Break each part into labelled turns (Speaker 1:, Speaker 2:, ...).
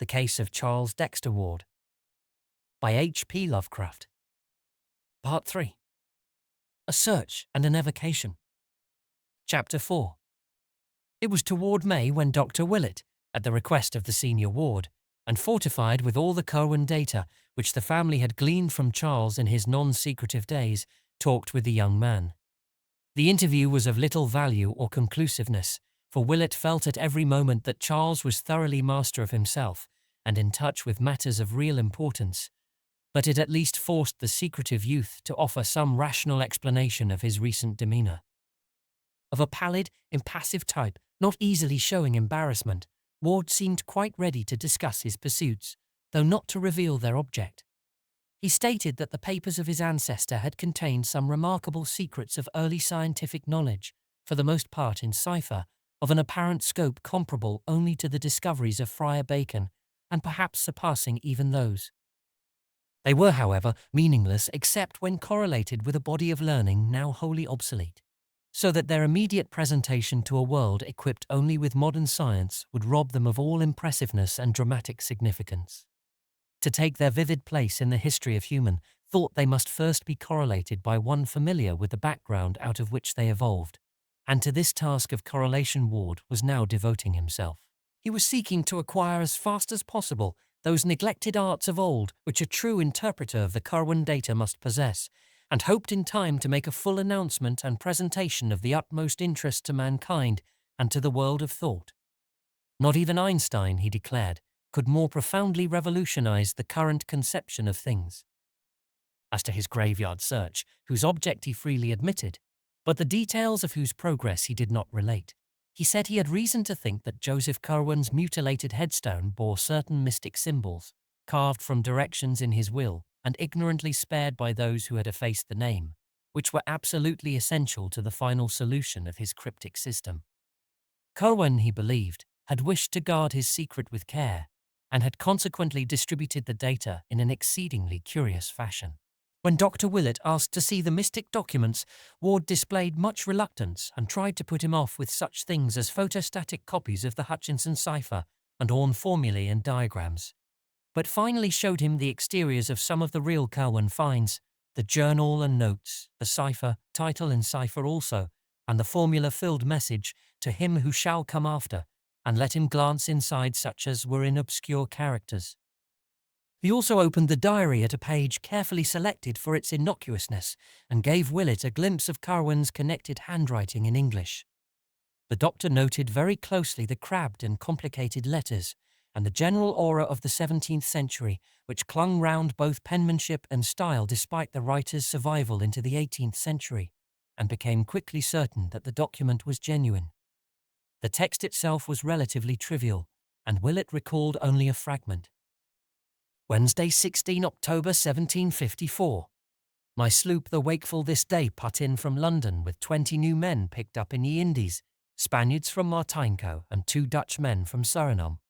Speaker 1: The Case of Charles Dexter Ward by H.P. Lovecraft. Part 3. A Search and an Evocation. Chapter 4. It was toward May when Dr. Wilett, at the request of the senior ward, and fortified with all the Curwen data which the family had gleaned from Charles in his non-secretive days, talked with the young man. The interview was of little value or conclusiveness, for Wilett felt at every moment that Charles was thoroughly master of himself and in touch with matters of real importance, but it at least forced the secretive youth to offer some rational explanation of his recent demeanor. Of a pallid, impassive type, not easily showing embarrassment, Ward seemed quite ready to discuss his pursuits, though not to reveal their object. He stated that the papers of his ancestor had contained some remarkable secrets of early scientific knowledge, for the most part in cipher, of an apparent scope comparable only to the discoveries of Friar Bacon, and perhaps surpassing even those. They were, however, meaningless except when correlated with a body of learning now wholly obsolete, so that their immediate presentation to a world equipped only with modern science would rob them of all impressiveness and dramatic significance. To take their vivid place in the history of human thought, they must first be correlated by one familiar with the background out of which they evolved, and to this task of correlation Ward was now devoting himself. He was seeking to acquire as fast as possible those neglected arts of old which a true interpreter of the Curwen data must possess, and hoped in time to make a full announcement and presentation of the utmost interest to mankind and to the world of thought. Not even Einstein, he declared, could more profoundly revolutionize the current conception of things. As to his graveyard search, whose object he freely admitted, but the details of whose progress he did not relate, he said he had reason to think that Joseph Curwen's mutilated headstone bore certain mystic symbols, carved from directions in his will and ignorantly spared by those who had effaced the name, which were absolutely essential to the final solution of his cryptic system. Curwen, he believed, had wished to guard his secret with care, and had consequently distributed the data in an exceedingly curious fashion. When Dr. Wilett asked to see the mystic documents, Ward displayed much reluctance and tried to put him off with such things as photostatic copies of the Hutchinson cipher and Orne formulae and diagrams, but finally showed him the exteriors of some of the real Curwen finds, the journal and notes, the cipher, title and cipher also, and the formula-filled message, "To him who shall come after," and let him glance inside such as were in obscure characters. He also opened the diary at a page carefully selected for its innocuousness and gave Wilett a glimpse of Curwen's connected handwriting in English. The doctor noted very closely the crabbed and complicated letters and the general aura of the 17th century, which clung round both penmanship and style despite the writer's survival into the 18th century, and became quickly certain that the document was genuine. The text itself was relatively trivial, and Wilett recalled only a fragment. Wednesday, 16 October 1754. My sloop the Wakeful this day put in from London with 20 new men picked up in the Indies, Spaniards from Martinico and 2 Dutch men from Suriname.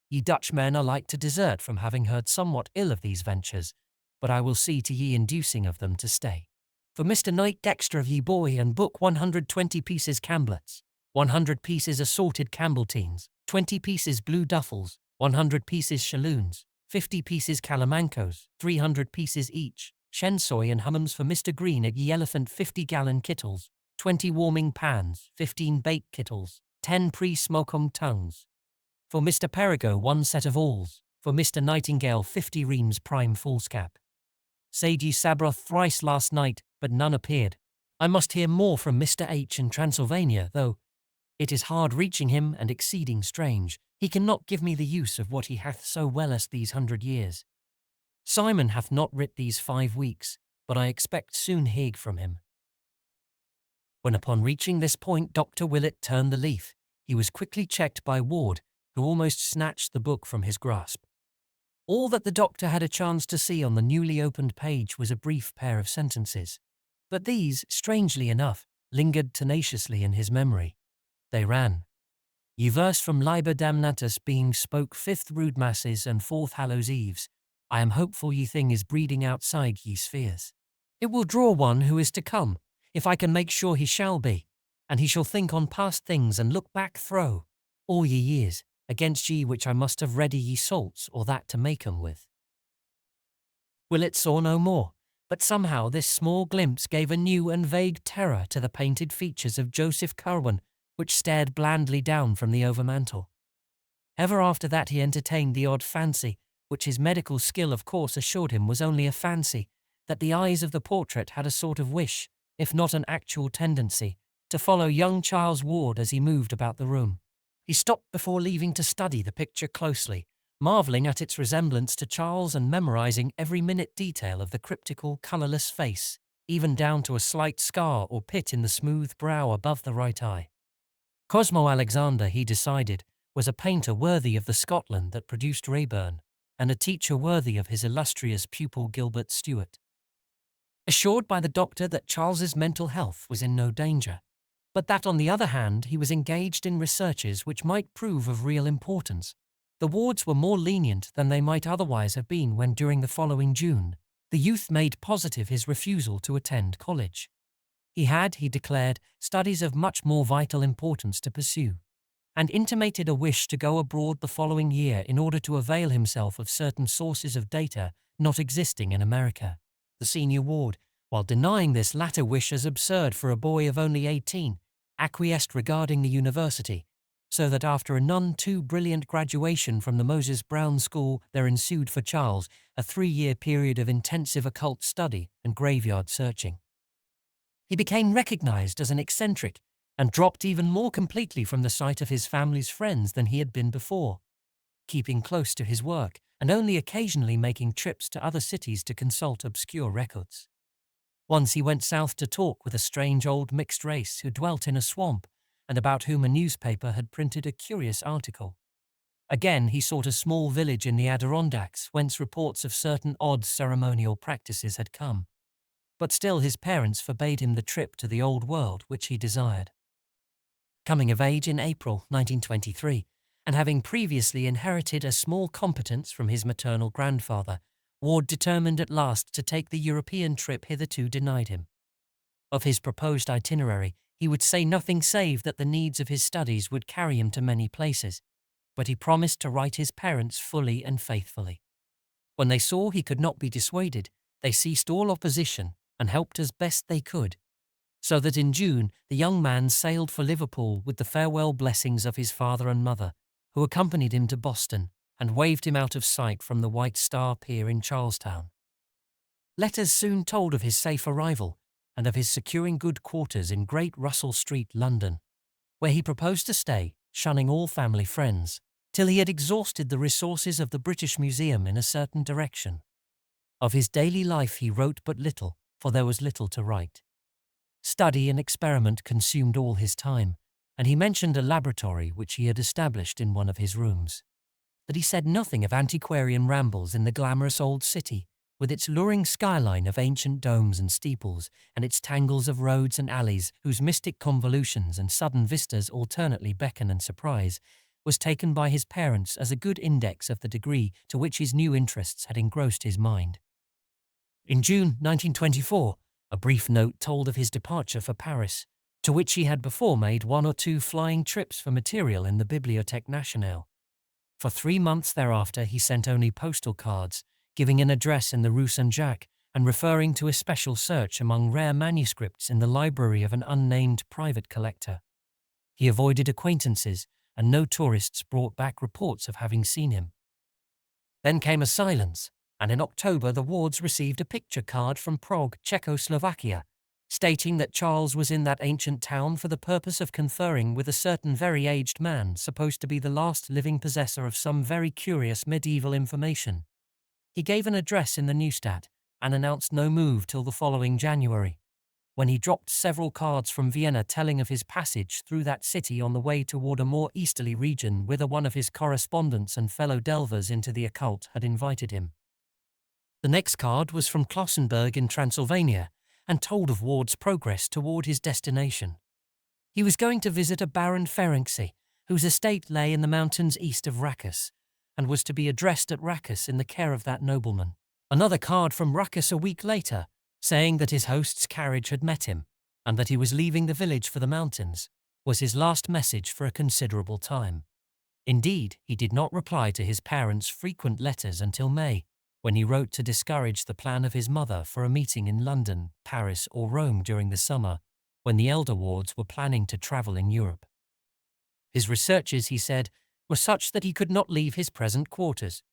Speaker 1: Ye Dutch men are like to desert from having heard somewhat ill of these ventures, but I will see to ye inducing of them to stay. For Mr. Knight Dexter of ye boy and book 120 pieces camblets, 100 pieces assorted Campbelltines, 20 pieces blue duffels, 100 pieces shalloons, 50 pieces calamancos, 300 pieces each, shensoy and hummums for Mr. Green at ye elephant 50-gallon kittles, 20 warming pans, 15 bake kittles, 10 pre-smokum tongues. For Mr. Perigo 1 set of awls, for Mr. Nightingale 50 reams prime foolscap. Said ye Sabroth thrice last night, but none appeared. I must hear more from Mr. H. in Transylvania, though it is hard reaching him and exceeding strange. He cannot give me the use of what he hath so well as these 100 years. Simon hath not writ these 5 weeks, but I expect soon Hague from him. When upon reaching this point Dr. Wilett turned the leaf, he was quickly checked by Ward, who almost snatched the book from his grasp. All that the doctor had a chance to see on the newly opened page was a brief pair of sentences, but these, strangely enough, lingered tenaciously in his memory. They ran: Ye verse from Liber Damnatus being spoke 5th Rood Masses and 4th Hallows Eves, I am hopeful ye thing is breeding outside ye spheres. It will draw one who is to come, if I can make sure he shall be, and he shall think on past things and look back through all ye years, against ye which I must have ready ye salts or that to make 'em with. Wilett saw no more, but somehow this small glimpse gave a new and vague terror to the painted features of Joseph Curwen, which stared blandly down from the overmantel. Ever after that he entertained the odd fancy, which his medical skill of course assured him was only a fancy, that the eyes of the portrait had a sort of wish, if not an actual tendency, to follow young Charles Ward as he moved about the room. He stopped before leaving to study the picture closely, marvelling at its resemblance to Charles and memorizing every minute detail of the cryptical, colourless face, even down to a slight scar or pit in the smooth brow above the right eye. Cosmo Alexander, he decided, was a painter worthy of the Scotland that produced Raeburn, and a teacher worthy of his illustrious pupil Gilbert Stuart. Assured by the doctor that Charles's mental health was in no danger, but that on the other hand he was engaged in researches which might prove of real importance, the wards were more lenient than they might otherwise have been when during the following June, the youth made positive his refusal to attend college. He had, he declared, studies of much more vital importance to pursue, and intimated a wish to go abroad the following year in order to avail himself of certain sources of data not existing in America. The senior ward, while denying this latter wish as absurd for a boy of only 18, acquiesced regarding the university, so that after a none too brilliant graduation from the Moses Brown School there ensued for Charles a 3-year period of intensive occult study and graveyard searching. He became recognized as an eccentric and dropped even more completely from the sight of his family's friends than he had been before, keeping close to his work and only occasionally making trips to other cities to consult obscure records. Once he went south to talk with a strange old mixed race who dwelt in a swamp and about whom a newspaper had printed a curious article. Again he sought a small village in the Adirondacks whence reports of certain odd ceremonial practices had come. But still his parents forbade him the trip to the old world which he desired. Coming of age in April 1923, and having previously inherited a small competence from his maternal grandfather, Ward determined at last to take the European trip hitherto denied him. Of his proposed itinerary, he would say nothing save that the needs of his studies would carry him to many places, but he promised to write his parents fully and faithfully. When they saw he could not be dissuaded, they ceased all opposition and helped as best they could, so that in June the young man sailed for Liverpool with the farewell blessings of his father and mother, who accompanied him to Boston and waved him out of sight from the White Star Pier in Charlestown. Letters soon told of his safe arrival and of his securing good quarters in Great Russell Street, London, where he proposed to stay, shunning all family friends, till he had exhausted the resources of the British Museum in a certain direction. Of his daily life he wrote but little, for there was little to write. Study and experiment consumed all his time, and he mentioned a laboratory which he had established in one of his rooms. But he said nothing of antiquarian rambles in the glamorous old city, with its luring skyline of ancient domes and steeples, and its tangles of roads and alleys whose mystic convolutions and sudden vistas alternately beckon and surprise, was taken by his parents as a good index of the degree to which his new interests had engrossed his mind. In June 1924, a brief note told of his departure for Paris, to which he had before made 1 or 2 flying trips for material in the Bibliothèque Nationale. For 3 months thereafter he sent only postal cards, giving an address in the Rue Saint-Jacques and referring to a special search among rare manuscripts in the library of an unnamed private collector. He avoided acquaintances, and no tourists brought back reports of having seen him. Then came a silence, and in October the Wards received a picture card from Prague, Czechoslovakia, stating that Charles was in that ancient town for the purpose of conferring with a certain very aged man supposed to be the last living possessor of some very curious medieval information. He gave an address in the Neustadt and announced no move till the following January, when he dropped several cards from Vienna telling of his passage through that city on the way toward a more easterly region whither one of his correspondents and fellow delvers into the occult had invited him. The next card was from Klausenberg in Transylvania, and told of Ward's progress toward his destination. He was going to visit a Baron Ferenczi, whose estate lay in the mountains east of Rackus, and was to be addressed at Rackus in the care of that nobleman. Another card from Rackus a week later, saying that his host's carriage had met him, and that he was leaving the village for the mountains, was his last message for a considerable time. Indeed, he did not reply to his parents' frequent letters until May, when he wrote to discourage the plan of his mother for a meeting in London, Paris, or Rome during the summer, when the elder wards were planning to travel in Europe. His researches, he said, were such that he could not leave his present quarters,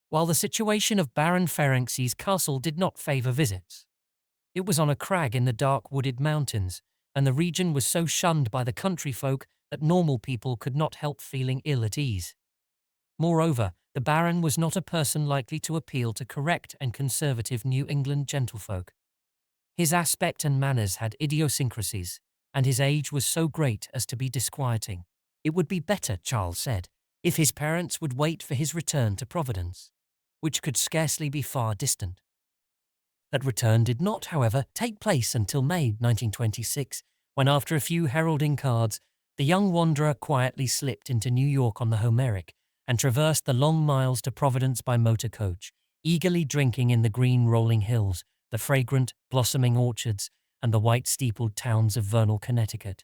Speaker 1: while the situation of Baron Ferenczi's castle did not favour visits. It was on a crag in the dark wooded mountains, and the region was so shunned by the country folk that normal people could not help feeling ill at ease. Moreover, the Baron was not a person likely to appeal to correct and conservative New England gentlefolk. His aspect and manners had idiosyncrasies, and his age was so great as to be disquieting. It would be better, Charles said, if his parents would wait for his return to Providence, which could scarcely be far distant. That return did not, however, take place until May 1926, when after a few heralding cards, the young wanderer quietly slipped into New York on the Homeric and traversed the long miles to Providence by motor coach, eagerly drinking in the green rolling hills, the fragrant, blossoming orchards, and the white-steepled towns of Vernal, Connecticut.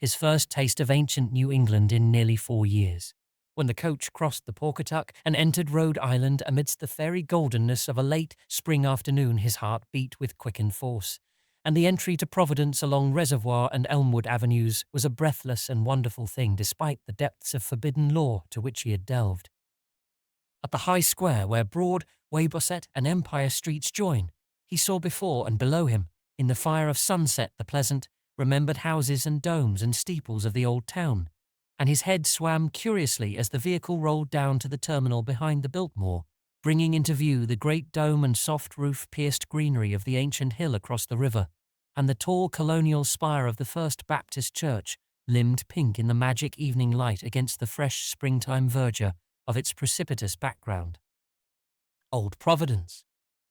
Speaker 1: His first taste of ancient New England in nearly 4 years. When the coach crossed the Pawcatuck and entered Rhode Island amidst the fairy goldenness of a late spring afternoon, his heart beat with quickened force, and the entry to Providence along Reservoir and Elmwood avenues was a breathless and wonderful thing despite the depths of forbidden lore to which he had delved. At the high square where Broad, Weybosset, and Empire streets join, he saw before and below him, in the fire of sunset, the pleasant, remembered houses and domes and steeples of the old town, and his head swam curiously as the vehicle rolled down to the terminal behind the Biltmore, bringing into view the great dome and soft roof-pierced greenery of the ancient hill across the river, and the tall colonial spire of the First Baptist Church, limned pink in the magic evening light against the fresh springtime verdure of its precipitous background. Old Providence.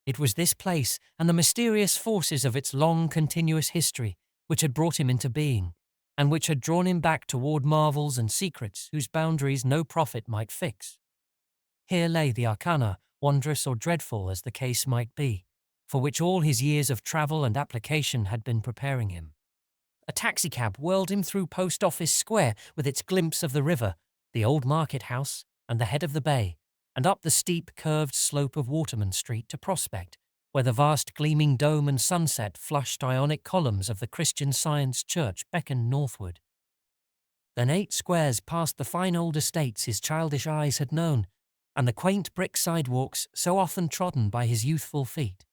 Speaker 1: It was this place and the mysterious forces of its long, continuous history which had brought him into being, and which had drawn him back toward marvels and secrets whose boundaries no prophet might fix. Here lay the arcana, wondrous or dreadful as the case might be, for which all his years of travel and application had been preparing him. A taxicab whirled him through Post Office Square with its glimpse of the river, the old market house, and the head of the bay, and up the steep, curved slope of Waterman Street to Prospect, where the vast gleaming dome and sunset flushed Ionic columns of the Christian Science Church beckoned northward. Then 8 squares past the fine old estates his childish eyes had known, and the quaint brick sidewalks so often trodden by his youthful feet.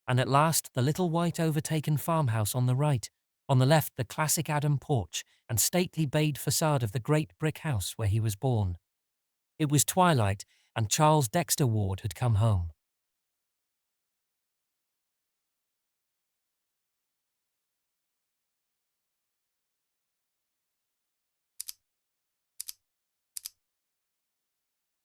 Speaker 1: And at last the little white overtaken farmhouse on the right, on the left the classic Adam porch and stately bayed facade of the great brick house where he was born. It was twilight, and Charles Dexter Ward had come home.